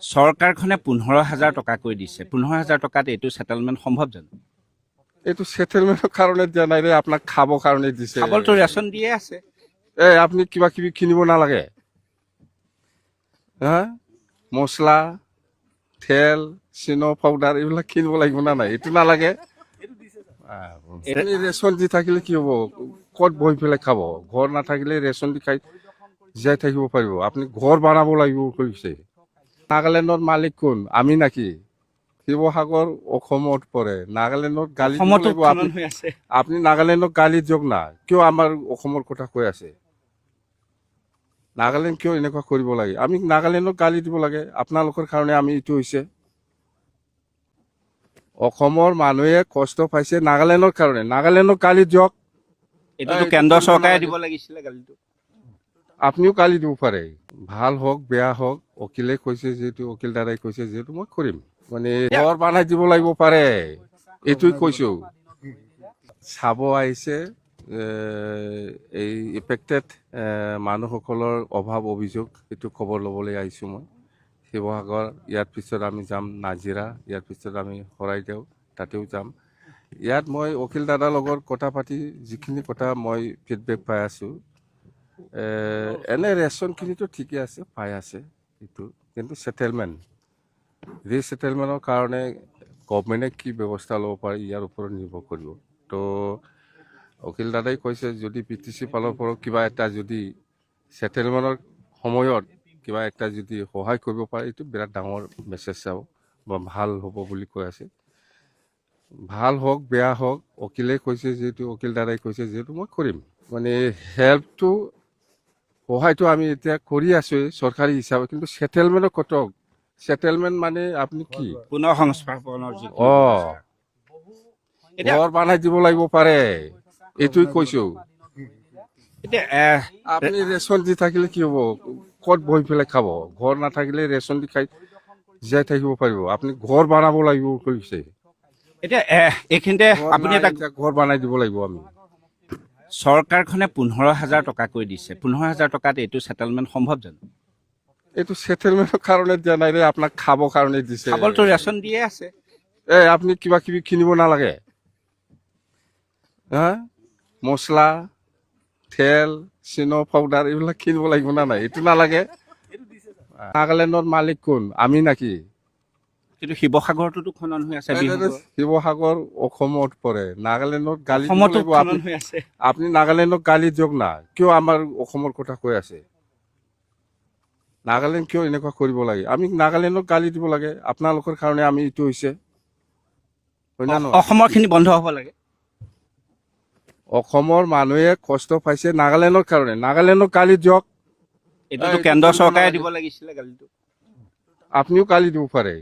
চৰকাৰখনে 15,000 টকাকৈ দিছে। 15,000 টকাত এইটো সেটেলমেন্ট সম্ভৱ জানো? এইটো সেটেলমেন্টৰ কাৰণে দিয়া নাই ৰে, আপোনাক খাবৰ কাৰণে দিছে। খাবলতো ৰেচন দিয়ে আছে। আপুনি কিবা কিবি কিনিব নালাগে, হা? মছলা, তেল, চিনো পাউডাৰ এইবিলাক কিনিব লাগিব না নাই? এইটো নালাগে। ৰেচন দি থাকিলে কি হ'ব? ক'ত বহি পেলাই খাব? ঘৰ নাথাকিলে ৰেচন দি খাই জীয়াই থাকিব পাৰিব। আপুনি ঘৰ বনাব লাগিব কৈছে। নাগালেণ্ডৰ মালিক কোন? আমি নাকি? শিৱসাগৰ অসমত পৰে। নাগালেণ্ডত গালি দিব অসমতো লাগিব। খনন হৈ আছে। আপুনি নাগালেণ্ডক গালি দিয়ক না, কিয় আমাৰ অসমৰ কথা কৈ আছে? নাগালেণ্ড কিয় এনেকুৱা কৰিব লাগে? আমি নাগালেণ্ডক গালি দিব লাগে? আপোনালোকৰ কাৰণে আমি এইটো হৈছে। অসমৰ মানুহে কষ্ট পাইছে নাগালেণ্ডৰ কাৰণে, নাগালেণ্ডক গালি দিয়ক। এইটোতো কেন্দ্ৰ চৰকাৰে দিব লাগিছিলে গালিটো। আপুনিও গালি দিব পাৰে, ভাল হওক বেয়া হওক। উকিলে কৈছে যিহেতু, উকিল দাদাই কৈছে যিহেতু মই কৰিম। মানে ঘৰ বনাই দিব লাগিব পাৰে, এইটোৱে কৈছো। চাব আহিছে এই ইফেক্টেড মানুহসকলৰ অভাৱ অভিযোগ, এইটো খবৰ ল'বলৈ আহিছোঁ মই। শিৱসাগৰ, ইয়াৰ পিছত আমি যাম নাজিৰা, ইয়াৰ পিছত আমি শৰাইদেউ, তাতেও যাম। ইয়াত মই উকিল দাদাৰ লগত কথা পাতি যিখিনি কথা মই ফিডবেক পাই আছোঁ, এনে ৰেচনখিনিতো ঠিকে আছে, পাই আছে এইটো, কিন্তু ছেটেলমেণ্ট, ৰিছেটেলমেণ্টৰ কাৰণে গভমেণ্টে কি ব্যৱস্থা ল'ব পাৰে ইয়াৰ ওপৰত নিৰ্ভৰ কৰিব। তো উকিল দাদাই কৈছে যদি PTC ফালৰ পৰা কিবা এটা যদি ছেটেলমেণ্টৰ সময়ত কিবা এটা যদি সহায় কৰিব পাৰে, এইটো বিৰাট ডাঙৰ মেছেজ চাব বা ভাল হ'ব বুলি কৈ আছে। ভাল হওক বেয়া হওক, উকিলে কৈছে যিহেতু, উকিল দাদাই কৈছে যিহেতু মই কৰিম। মানে হেল্পটো, সহায়টো আমি এতিয়া কৰি আছোঁৱেই চৰকাৰী হিচাপে, কিন্তু ছেটেলমেণ্টৰ কত? ছেটেলমেণ্ট মানে আপুনি কি? পুনৰ সংস্থাপনৰ যিটো ঘৰ বনাই দিব লাগিব পাৰে, এইটোৱে কৈছো। এতিয়া আপুনি ৰেচন দি থাকিলে কি হ'ব? ক'ত বহি পেলাই খাব? ঘৰ নাথাকিলে ৰেচন দি খাই জীয়াই থাকিব পাৰিব। আপুনি ঘৰ বনাব লাগিব কৈছে। এতিয়া এইখিনিতে আপুনি এটা ঘৰ বনাই দিব লাগিব আমি। চৰকাৰখনে 15,000 টকাকৈ দিছে। 15,000 টকাত এইটো সেটেলমেন্ট সম্ভৱ জানো? এইটো সেটেলমেন্টৰ কাৰণে দিয়া নাই ৰে, আপোনাক খাবৰ কাৰণে দিছে। খাবলতো ৰেচন দিয়ে আছে। আপুনি কিবা কিবি কিনিব নালাগে, হা? মছলা, তেল, চিনো পাউডাৰ এইবিলাক কিনিব লাগিব না নাই? এইটো নালাগে। নাগালেণ্ডৰ মালিক কোন? আমি নাকি? কিন্তু শিৱসাগৰতোতো খনন হৈ আছে। শিৱসাগৰ অসমত পৰে। নাগালেণ্ডত গালি দিব অসমতো লাগিব। খনন হৈ আছে। আপুনি নাগালেণ্ডক গালি দিয়ক না, কিয় আমাৰ অসমৰ কথা কৈ আছে? নাগালেণ্ড কিয় এনেকুৱা কৰিব লাগে? আমি নাগালেণ্ডক গালি দিব লাগে? আপোনালোকৰ কাৰণে আমি এইটো হৈছে। অসমৰ খিনি বন্ধ হ'ব লাগে। অসমৰ মানুহে কষ্ট পাইছে নাগালেণ্ডৰ কাৰণে, নাগালেণ্ডক গালি দিয়ক। এইটোতো কেন্দ্ৰ চৰকাৰে দিব লাগিছিলে গালিটো। আপুনিও গালি দিব পাৰে।